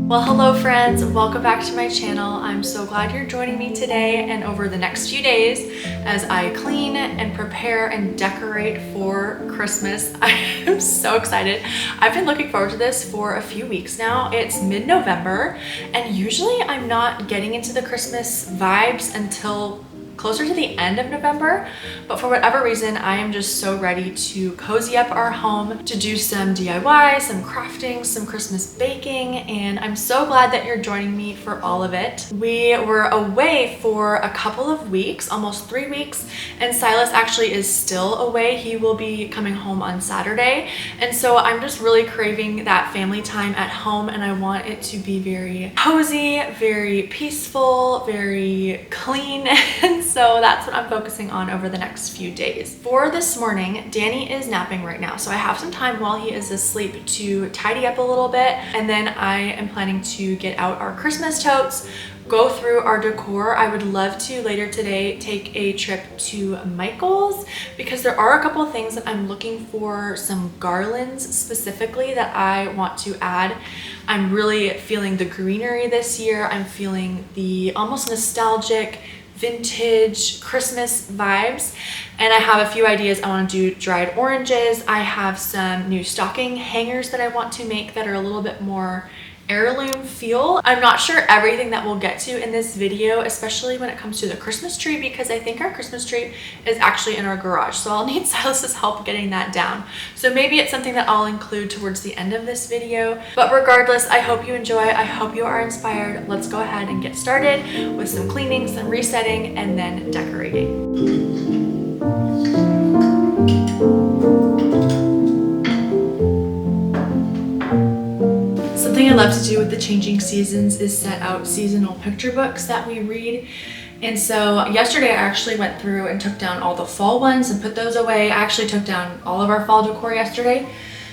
Well, hello friends, welcome back to my channel. I'm so glad you're joining me today and over the next few days as I clean and prepare and decorate for Christmas. I am so excited. I've been looking forward to this for a few weeks now. It's mid-November and usually I'm not getting into the Christmas vibes until closer to the end of November, but for whatever reason, I am just so ready to cozy up our home, to do some DIY, some crafting, some Christmas baking, and I'm so glad that you're joining me for all of it. We were away for a couple of weeks, almost 3 weeks, and Silas actually is still away. He will be coming home on Saturday, and so I'm just really craving that family time at home, and I want it to be very cozy, very peaceful, very clean, and so that's what I'm focusing on over the next few days. For this morning, Danny is napping right now, so I have some time while he is asleep to tidy up a little bit, and then I am planning to get out our Christmas totes, go through our decor. I would love to later today take a trip to Michael's because there are a couple of things that I'm looking for, some garlands specifically that I want to add. I'm really feeling the greenery this year. I'm feeling the almost nostalgic vintage Christmas vibes, and I have a few ideas. I want to do dried oranges. I have some new stocking hangers that I want to make that are a little bit more heirloom feel. I'm not sure everything that we'll get to in this video, especially when it comes to the Christmas tree, because I think our Christmas tree is actually in our garage, so I'll need Silas's help getting that down. So maybe it's something that I'll include towards the end of this video, but regardless, I hope you enjoy. I hope you are inspired. Let's go ahead and get started with some cleaning, some resetting, and then decorating. Something I love to do with the changing seasons is set out seasonal picture books that we read. And so yesterday I actually went through and took down all the fall ones and put those away. I actually took down all of our fall decor yesterday.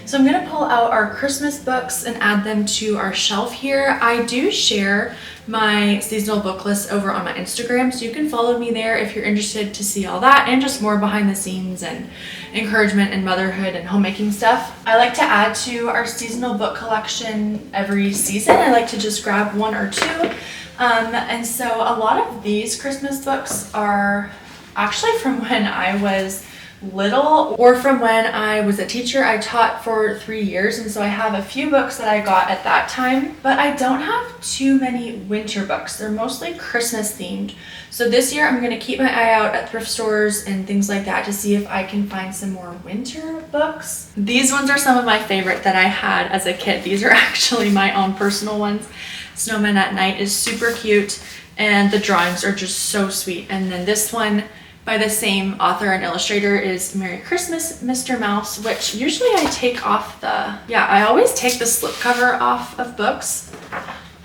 So I'm gonna pull out our Christmas books and add them to our shelf here. I do share my seasonal book list over on my Instagram, so you can follow me there if you're interested to see all that and just more behind the scenes and encouragement and motherhood and homemaking stuff. I like to add to our seasonal book collection every season. I like to just grab one or two. And so a lot of these Christmas books are actually from when I was little or from when I was a teacher. I taught for 3 years, and so I have a few books that I got at that time, but I don't have too many winter books. They're mostly Christmas themed. So this year I'm going to keep my eye out at thrift stores and things like that to see if I can find some more winter books. These ones are some of my favorite that I had as a kid. These are actually my own personal ones. Snowman at Night is super cute and the drawings are just so sweet. And then this one by the same author and illustrator is Merry Christmas, Mr. Mouse, which usually I take off I always take the slipcover off of books.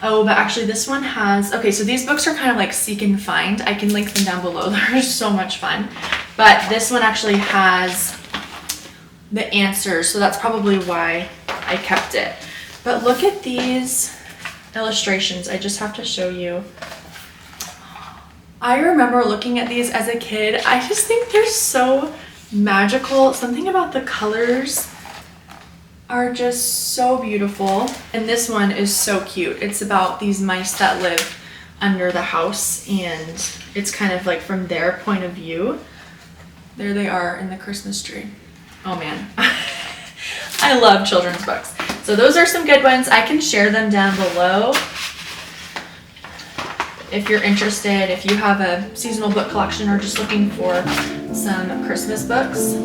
Oh, but actually this one has, okay, so these books are kind of like seek and find. I can link them down below. They're so much fun. But this one actually has the answers, so that's probably why I kept it. But look at these illustrations. I just have to show you. I remember looking at these as a kid. I just think they're so magical. Something about the colors are just so beautiful. And this one is so cute. It's about these mice that live under the house, and it's kind of like from their point of view. There they are in the Christmas tree. Oh man, I love children's books. So those are some good ones. I can share them down below if you're interested, if you have a seasonal book collection or just looking for some Christmas books.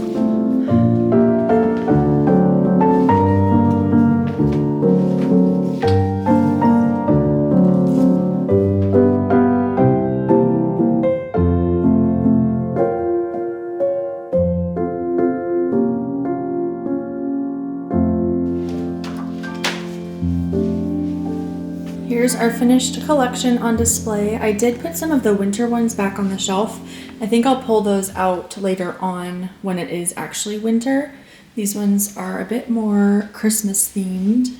Here's our finished collection on display. I did put some of the winter ones back on the shelf. I think I'll pull those out later on when it is actually winter. These ones are a bit more Christmas themed.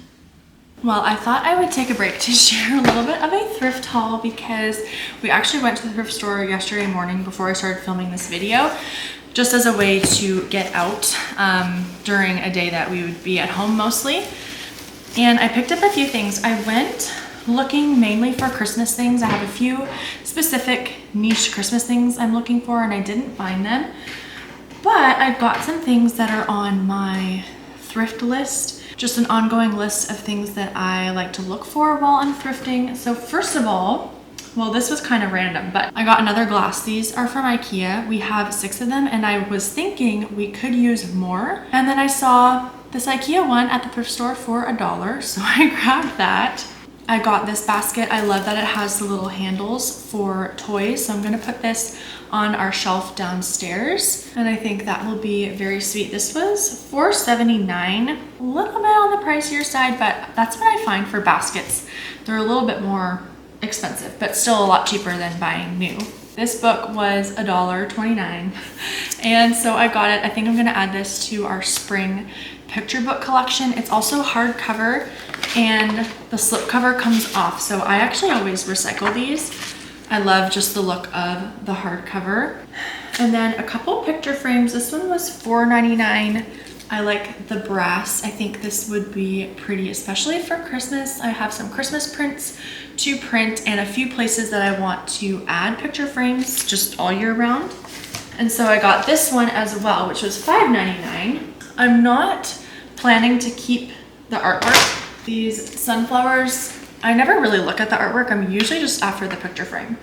Well, I thought I would take a break to share a little bit of a thrift haul because we actually went to the thrift store yesterday morning before I started filming this video, just as a way to get out during a day that we would be at home mostly. And I picked up a few things. I went looking mainly for Christmas things. I have a few specific niche Christmas things I'm looking for and I didn't find them. But I've got some things that are on my thrift list, just an ongoing list of things that I like to look for while I'm thrifting. So first of all, well, this was kind of random, but I got another glass. These are from IKEA. We have 6 of them and I was thinking we could use more. And then I saw this IKEA one at the thrift store for $1, so I grabbed that. I got this basket. I love that it has the little handles for toys, so I'm gonna put this on our shelf downstairs, and I think that will be very sweet. This was $4.79, a little bit on the pricier side, but that's what I find for baskets. They're a little bit more expensive, but still a lot cheaper than buying new. This book was $1.29, and so I got it. I think I'm gonna add this to our spring picture book collection. It's also hardcover and the slipcover comes off, so I actually always recycle these. I love just the look of the hardcover. And then a couple picture frames. This one was $4.99. I like the brass. I think this would be pretty, especially for Christmas. I have some Christmas prints to print and a few places that I want to add picture frames just all year round. And so I got this one as well, which was $5.99. I'm not planning to keep the artwork. These sunflowers, I never really look at the artwork. I'm usually just after the picture frame.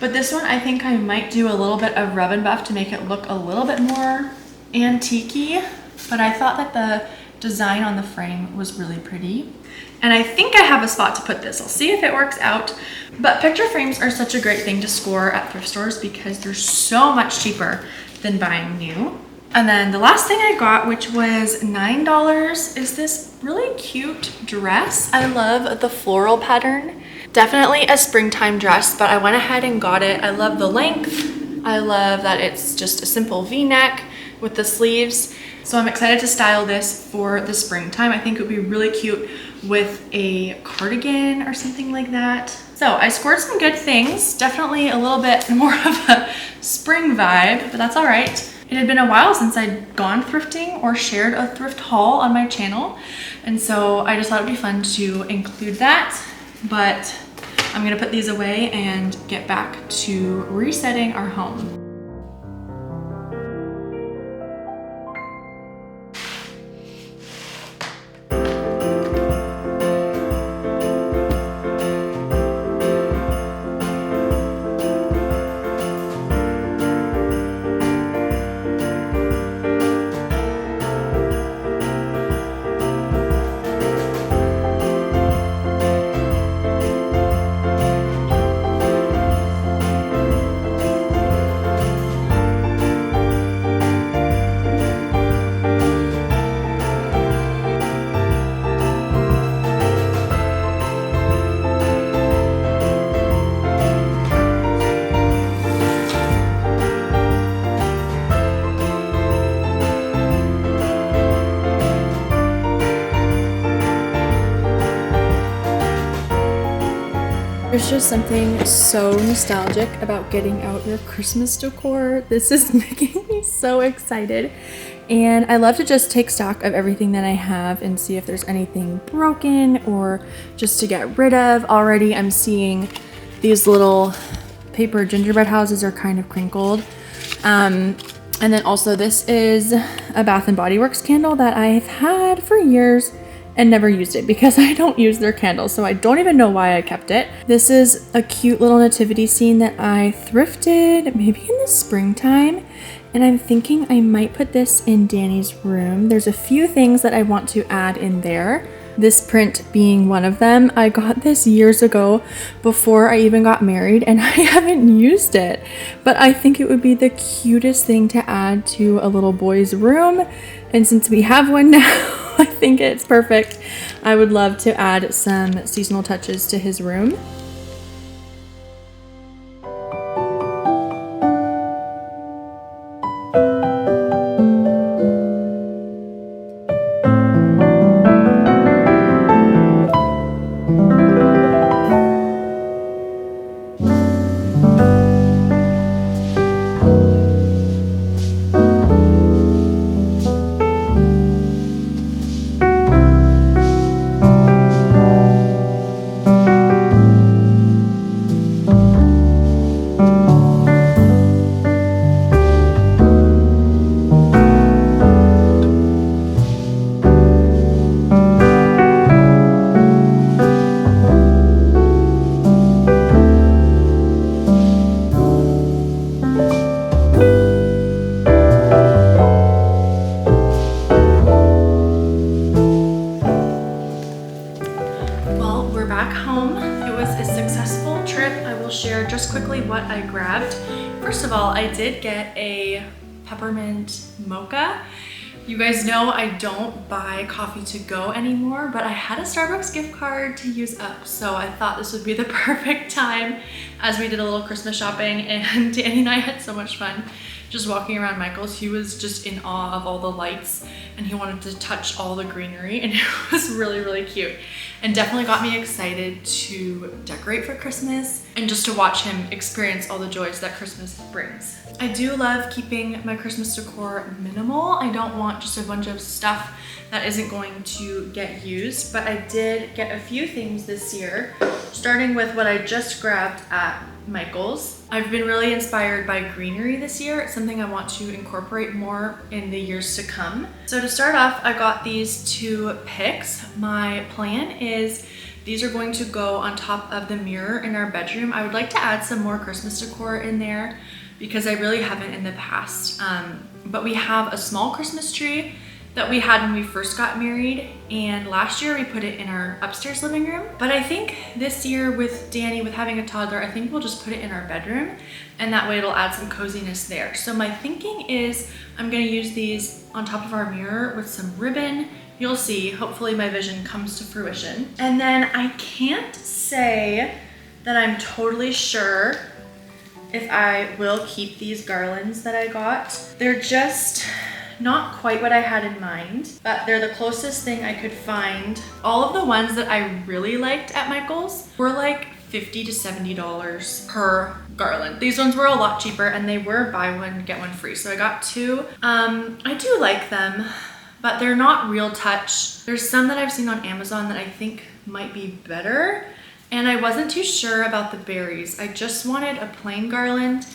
But this one, I think I might do a little bit of rub and buff to make it look a little bit more antique-y. But I thought that the design on the frame was really pretty. And I think I have a spot to put this. I'll see if it works out. But picture frames are such a great thing to score at thrift stores because they're so much cheaper than buying new. And then the last thing I got, which was $9, is this really cute dress. I love the floral pattern. Definitely a springtime dress, but I went ahead and got it. I love the length. I love that it's just a simple V-neck with the sleeves. So I'm excited to style this for the springtime. I think it would be really cute with a cardigan or something like that. So I scored some good things. Definitely a little bit more of a spring vibe, but that's all right. It had been a while since I'd gone thrifting or shared a thrift haul on my channel. And so I just thought it'd be fun to include that. But I'm gonna put these away and get back to resetting our home. There's just something so nostalgic about getting out your Christmas decor. This is making me so excited. And I love to just take stock of everything that I have and see if there's anything broken or just to get rid of. Already I'm seeing these little paper gingerbread houses are kind of crinkled. And then also this is a Bath & Body Works candle that I've had for years and never used it because I don't use their candles, so I don't even know why I kept it. This is a cute little nativity scene that I thrifted maybe in the springtime, and I'm thinking I might put this in Danny's room. There's a few things that I want to add in there, this print being one of them. I got this years ago before I even got married and I haven't used it, but I think it would be the cutest thing to add to a little boy's room, and since we have one now, I think it's perfect. I would love to add some seasonal touches to his room. Well, we're back home. It was a successful trip. I will share just quickly what I grabbed. First of all, I did get a peppermint mocha. You guys know I don't buy coffee to go anymore, but I had a Starbucks gift card to use up, so I thought this would be the perfect time as we did a little Christmas shopping, and Danny and I had so much fun just walking around Michael's. He was just in awe of all the lights and he wanted to touch all the greenery, and it was really, really cute and definitely got me excited to decorate for Christmas and just to watch him experience all the joys that Christmas brings. I do love keeping my Christmas decor minimal. I don't want just a bunch of stuff that isn't going to get used, but I did get a few things this year, starting with what I just grabbed at Michael's. I've been really inspired by greenery this year. It's something I want to incorporate more in the years to come. So to start off, I got these two picks. My plan is these are going to go on top of the mirror in our bedroom. I would like to add some more Christmas decor in there because I really haven't in the past. But we have a small Christmas tree that we had when we first got married, and last year we put it in our upstairs living room. But I think this year with Danny, with having a toddler, I think we'll just put it in our bedroom, and that way it'll add some coziness there. So my thinking is I'm gonna use these on top of our mirror with some ribbon. You'll see, hopefully my vision comes to fruition. And then I can't say that I'm totally sure if I will keep these garlands that I got. They're just not quite what I had in mind, but they're the closest thing I could find. All of the ones that I really liked at Michael's were like $50 to $70 per garland. These ones were a lot cheaper and they were buy one, get one free. So I got two. I do like them, but they're not real touch. There's some that I've seen on Amazon that I think might be better. And I wasn't too sure about the berries. I just wanted a plain garland.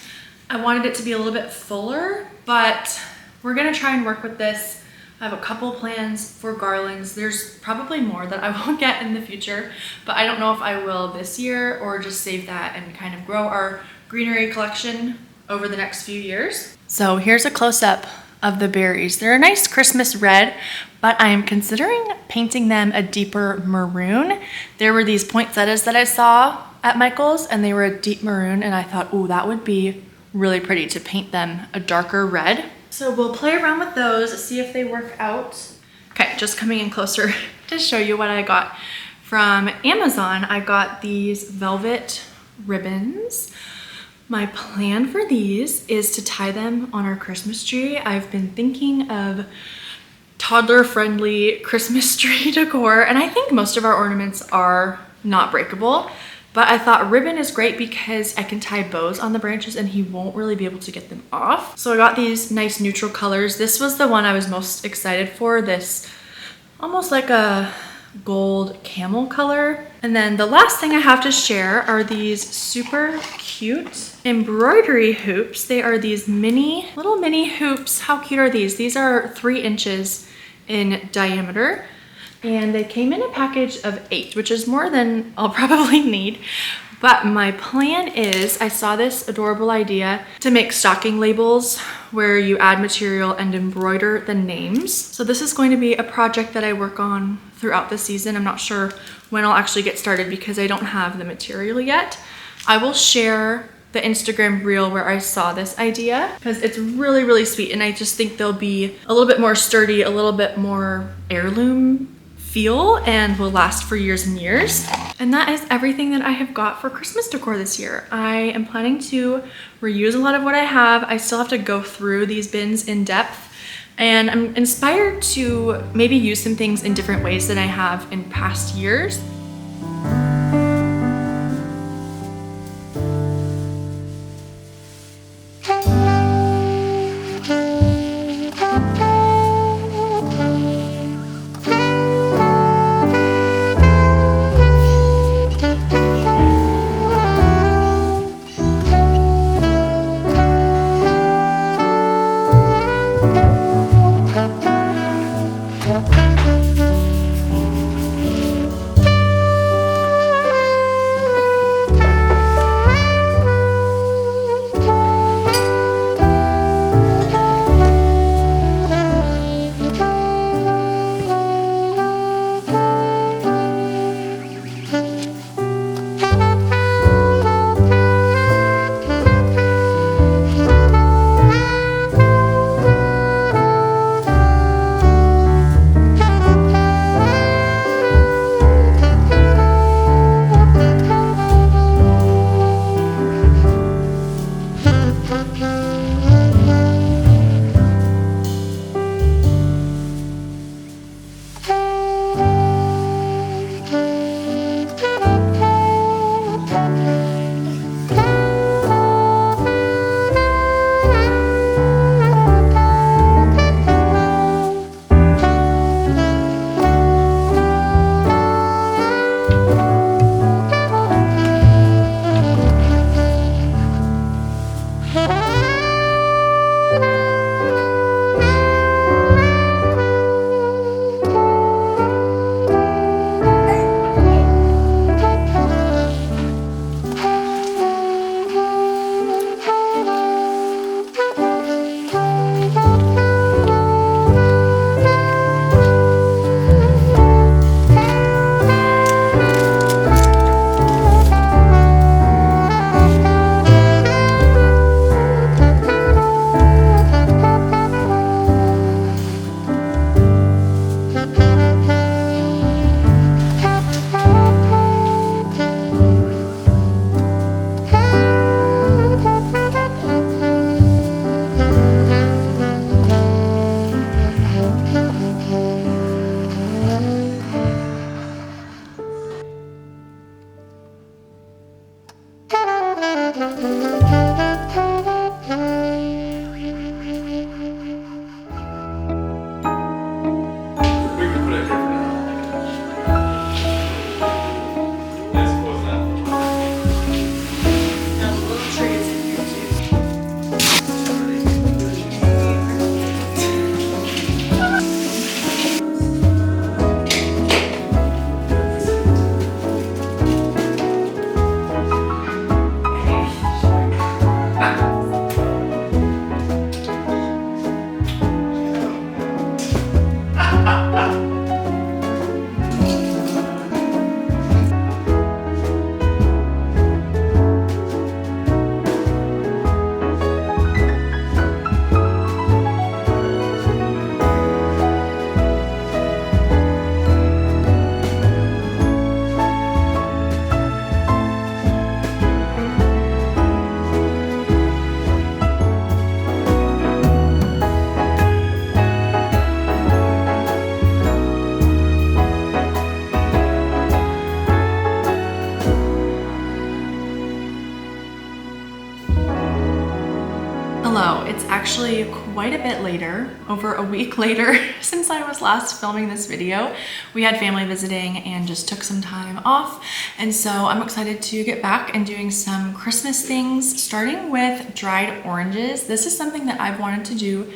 I wanted it to be a little bit fuller, but we're gonna try and work with this. I have a couple plans for garlands. There's probably more that I will get in the future, but I don't know if I will this year or just save that and kind of grow our greenery collection over the next few years. So here's a close-up of the berries. They're a nice Christmas red, but I am considering painting them a deeper maroon. There were these poinsettias that I saw at Michael's and they were a deep maroon, and I thought, oh, that would be really pretty to paint them a darker red. So we'll play around with those, see if they work out. Okay, just coming in closer to show you what I got from Amazon. I got these velvet ribbons. My plan for these is to tie them on our Christmas tree. I've been thinking of toddler-friendly Christmas tree decor, and I think most of our ornaments are not breakable. But I thought ribbon is great because I can tie bows on the branches and he won't really be able to get them off. So I got these nice neutral colors. This was the one I was most excited for, this almost like a gold camel color. And then the last thing I have to share are these super cute embroidery hoops. They are these little mini hoops. How cute are these? These are 3 inches in diameter. And they came in a package of 8, which is more than I'll probably need. But my plan is, I saw this adorable idea to make stocking labels where you add material and embroider the names. So this is going to be a project that I work on throughout the season. I'm not sure when I'll actually get started because I don't have the material yet. I will share the Instagram reel where I saw this idea because it's really, really sweet. And I just think they'll be a little bit more sturdy, a little bit more heirloom feel, and will last for years and years. And that is everything that I have got for Christmas decor this year. I am planning to reuse a lot of what I have. I still have to go through these bins in depth, and I'm inspired to maybe use some things in different ways than I have in past years. Hello, it's actually quite a bit later, over a week later since I was last filming this video. We had family visiting and just took some time off. And so I'm excited to get back and doing some Christmas things, starting with dried oranges. This is something that I've wanted to do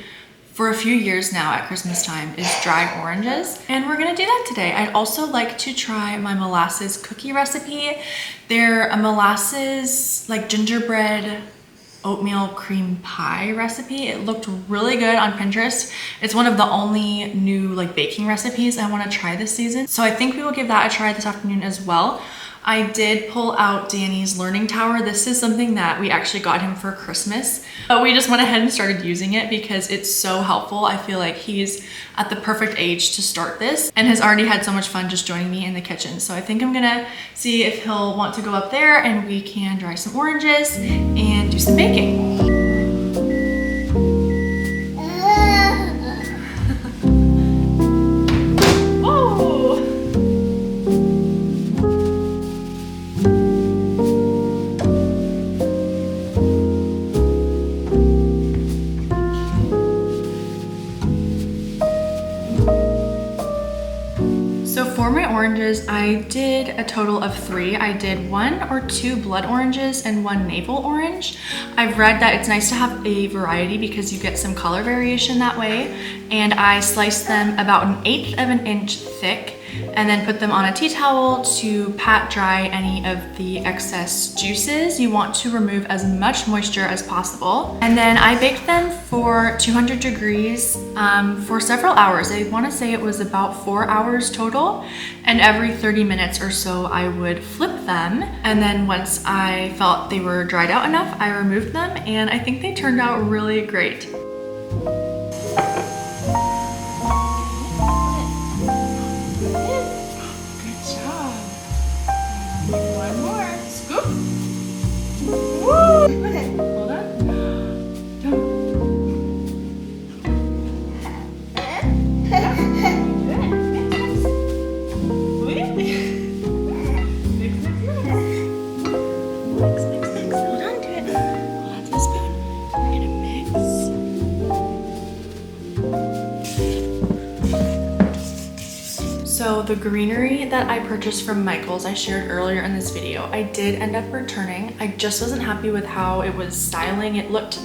for a few years now at Christmas time, is dry oranges. And we're gonna do that today. I'd also like to try my molasses cookie recipe. They're a molasses, like gingerbread oatmeal cream pie recipe. It looked really good on Pinterest. It's one of the only new like baking recipes I want to try this season. So I think we will give that a try this afternoon as well. I did pull out Danny's learning tower. This is something that we actually got him for Christmas, but we just went ahead and started using it because it's so helpful. I feel like he's at the perfect age to start this and has already had so much fun just joining me in the kitchen. So I think I'm gonna see if he'll want to go up there and we can dry some oranges and do some baking. Oranges, I did a total of 3. I did 1 or 2 blood oranges and 1 navel orange. I've read that it's nice to have a variety because you get some color variation that way. And I sliced them about 1/8 of an inch thick and then put them on a tea towel to pat dry any of the excess juices. You want to remove as much moisture as possible. And then I baked them for 200 degrees for several hours. I want to say it was about 4 hours total. And every 30 minutes or so, I would flip them. And then once I felt they were dried out enough, I removed them. And I think they turned out really great. So the greenery that I purchased from Michael's I shared earlier in this video, I did end up returning. I just wasn't happy with how it was styling. It looked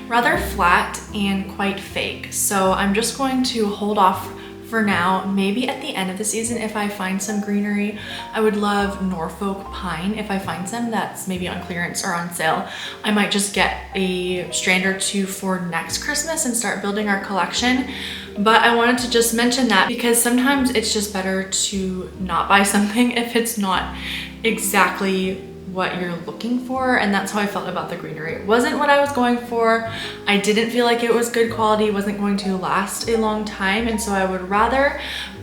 rather flat and quite fake. So I'm just going to hold off for now. Maybe at the end of the season, if I find some greenery, I would love Norfolk pine. If I find some that's maybe on clearance or on sale, I might just get a strand or 2 for next Christmas and start building our collection. But I wanted to just mention that because sometimes it's just better to not buy something if it's not exactly what you're looking for, and that's how I felt about the greenery. It wasn't what I was going for. I didn't feel like it was good quality. It wasn't going to last a long time, and so I would rather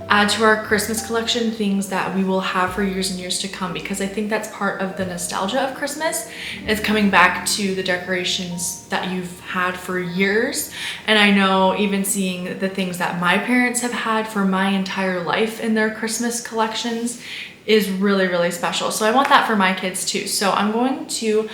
add to our Christmas collection things that we will have for years and years to come, because I think that's part of the nostalgia of Christmas, is coming back to the decorations that you've had for years. And I know even seeing the things that my parents have had for my entire life in their Christmas collections is really, really special. So I want that for my kids too. So I'm going to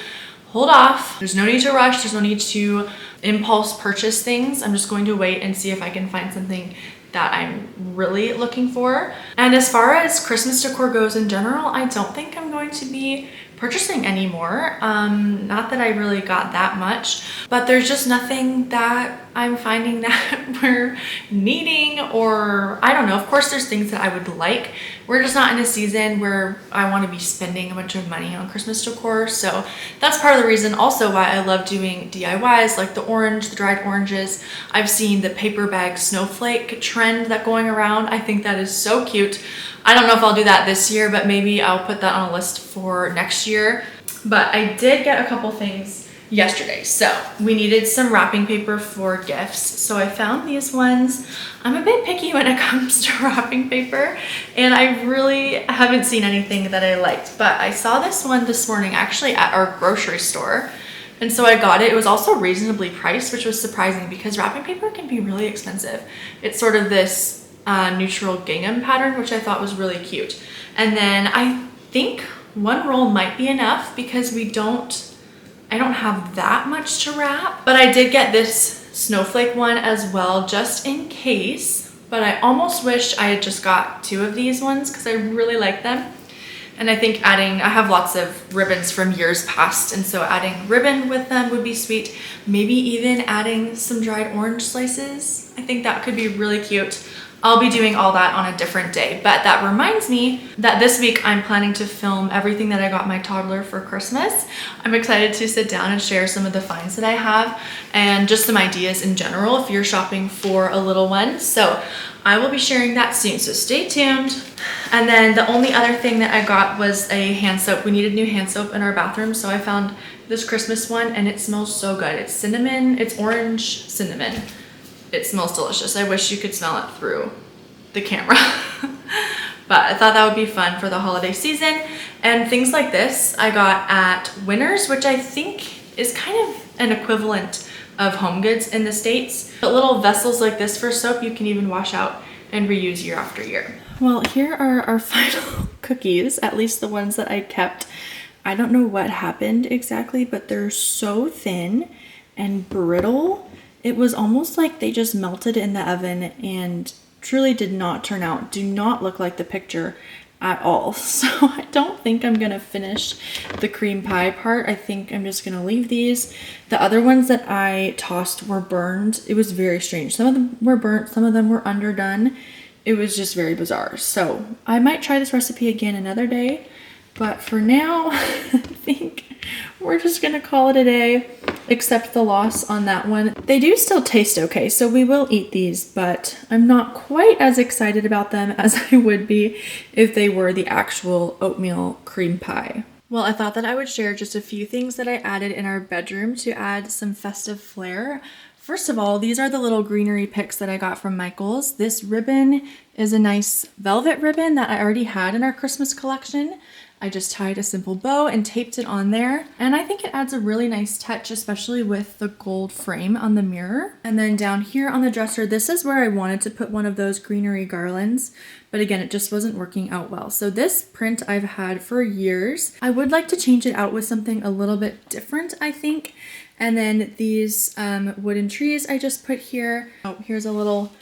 hold off. There's no need to rush. There's no need to impulse purchase things. I'm just going to wait and see if I can find something that I'm really looking for. And as far as Christmas decor goes in general, I don't think I'm going to be purchasing anymore. Not that I really got that much, but there's just nothing that I'm finding that we're needing, or I don't know. Of course, there's things that I would like. We're just not in a season where I want to be spending a bunch of money on Christmas decor. So that's part of the reason also why I love doing DIYs, like the dried oranges. I've seen the paper bag snowflake trend that going around. I think that is so cute. I don't know if I'll do that this year, but maybe I'll put that on a list for next year. But I did get a couple things yesterday. So we needed some wrapping paper for gifts. So I found these ones. I'm a bit picky when it comes to wrapping paper, and I really haven't seen anything that I liked. But I saw this one this morning actually at our grocery store. And so I got it. It was also reasonably priced, which was surprising because wrapping paper can be really expensive. It's sort of this neutral gingham pattern, which I thought was really cute. And then I think one roll might be enough because I don't have that much to wrap, but I did get this snowflake one as well, just in case. But I almost wish I had just got 2 of these ones because I really like them. And I think I have lots of ribbons from years past, and so adding ribbon with them would be sweet. Maybe even adding some dried orange slices. I think that could be really cute. I'll be doing all that on a different day, but that reminds me that this week I'm planning to film everything that I got my toddler for Christmas. I'm excited to sit down and share some of the finds that I have and just some ideas in general if you're shopping for a little one. So I will be sharing that soon, so stay tuned. And then the only other thing that I got was a hand soap. We needed new hand soap in our bathroom, so I found this Christmas one and it smells so good. It's cinnamon, it's orange cinnamon. It smells delicious. I wish you could smell it through the camera. But I thought that would be fun for the holiday season. And things like this I got at Winners, which I think is kind of an equivalent of Home Goods in the States. But little vessels like this for soap you can even wash out and reuse year after year. Well, here are our final cookies, at least the ones that I kept. I don't know what happened exactly, but they're so thin and brittle. It was almost like they just melted in the oven and truly did not turn out, do not look like the picture at all. So I don't think I'm gonna finish the cream pie part. I think I'm just gonna leave these. The other ones that I tossed were burned. It was very strange. Some of them were burnt, some of them were underdone. It was just very bizarre. So I might try this recipe again another day, but for now, I think we're just gonna call it a day, accept the loss on that one. They do still taste okay, so we will eat these, but I'm not quite as excited about them as I would be if they were the actual oatmeal cream pie. Well, I thought that I would share just a few things that I added in our bedroom to add some festive flair. First of all, these are the little greenery picks that I got from Michael's. This ribbon is a nice velvet ribbon that I already had in our Christmas collection. I just tied a simple bow and taped it on there. And I think it adds a really nice touch, especially with the gold frame on the mirror. And then down here on the dresser, this is where I wanted to put one of those greenery garlands. But again, it just wasn't working out well. So this print I've had for years. I would like to change it out with something a little bit different, I think. And then these wooden trees I just put here. Oh, here's a little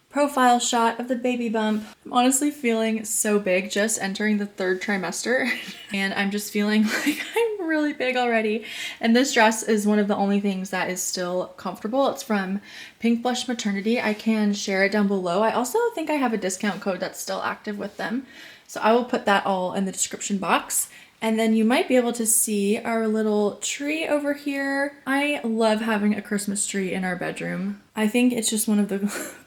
profile shot of the baby bump. I'm honestly feeling so big, just entering the 3rd trimester. And I'm just feeling like I'm really big already. And this dress is one of the only things that is still comfortable. It's from Pink Blush Maternity. I can share it down below. I also think I have a discount code that's still active with them. So I will put that all in the description box. And then you might be able to see our little tree over here. I love having a Christmas tree in our bedroom. I think it's just one of the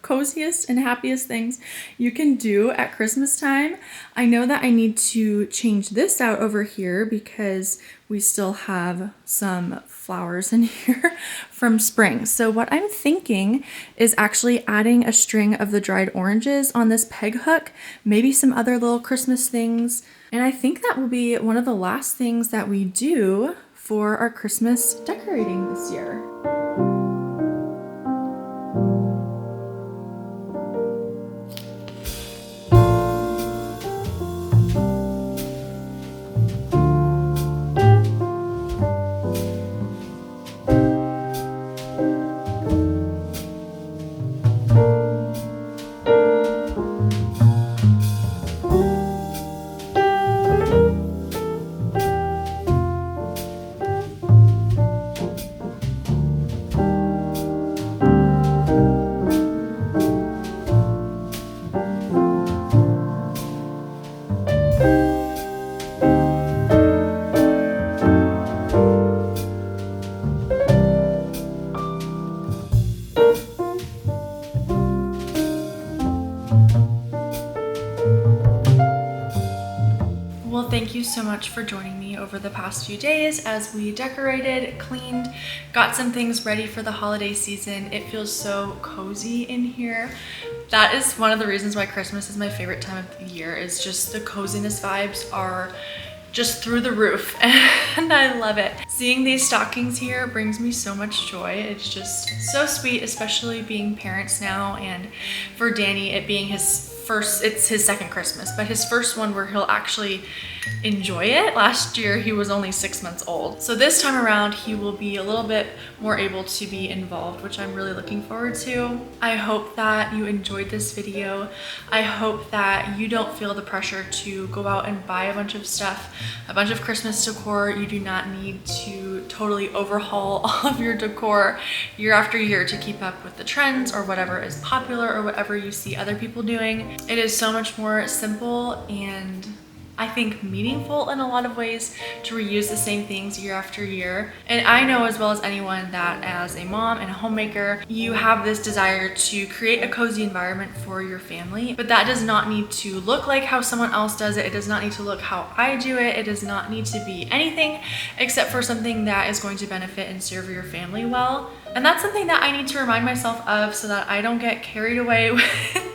coziest and happiest things you can do at Christmas time. I know that I need to change this out over here because we still have some flowers in here from spring. So what I'm thinking is actually adding a string of the dried oranges on this peg hook, maybe some other little Christmas things. And I think that will be one of the last things that we do for our Christmas decorating this year. so much for joining me over the past few days as we decorated, cleaned, got some things ready for the holiday season. It feels so cozy in here. That is one of the reasons why Christmas is my favorite time of the year, is just the coziness vibes are just through the roof and I love it. Seeing these stockings here brings me so much joy. It's just so sweet, especially being parents now, and for Danny it being it's his second Christmas, but his first one where he'll actually enjoy it. Last year he was only 6 months old. So this time around he will be a little bit more able to be involved, which I'm really looking forward to. I hope that you enjoyed this video. I hope that you don't feel the pressure to go out and buy a bunch of stuff, a bunch of Christmas decor. You do not need to totally overhaul all of your decor year after year to keep up with the trends or whatever is popular or whatever you see other people doing. It is so much more simple and I think meaningful in a lot of ways to reuse the same things year after year. And I know as well as anyone that as a mom and a homemaker, you have this desire to create a cozy environment for your family, but that does not need to look like how someone else does it. It does not need to look how I do it. It does not need to be anything except for something that is going to benefit and serve your family well. And that's something that I need to remind myself of so that I don't get carried away with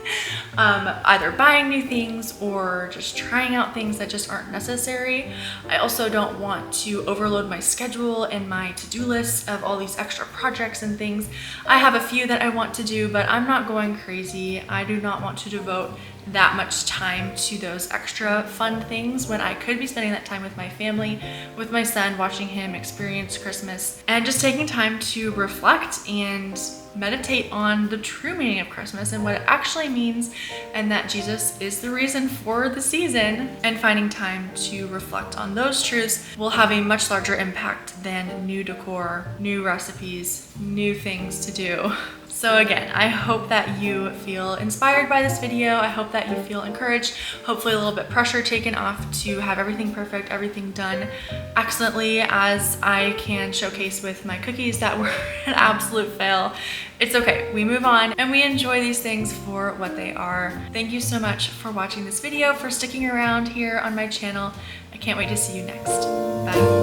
either buying new things or just trying out things that just aren't necessary. I also don't want to overload my schedule and my to-do list of all these extra projects and things. I have a few that I want to do, but I'm not going crazy. I do not want to devote that much time to those extra fun things when I could be spending that time with my family, with my son, watching him experience Christmas, and just taking time to reflect and meditate on the true meaning of Christmas and what it actually means, and that Jesus is the reason for the season. And finding time to reflect on those truths will have a much larger impact than new decor, new recipes, new things to do. So again, I hope that you feel inspired by this video. I hope that you feel encouraged, hopefully a little bit pressure taken off to have everything perfect, everything done excellently, as I can showcase with my cookies that were an absolute fail. It's okay, we move on and we enjoy these things for what they are. Thank you so much for watching this video, for sticking around here on my channel. I can't wait to see you next. Bye.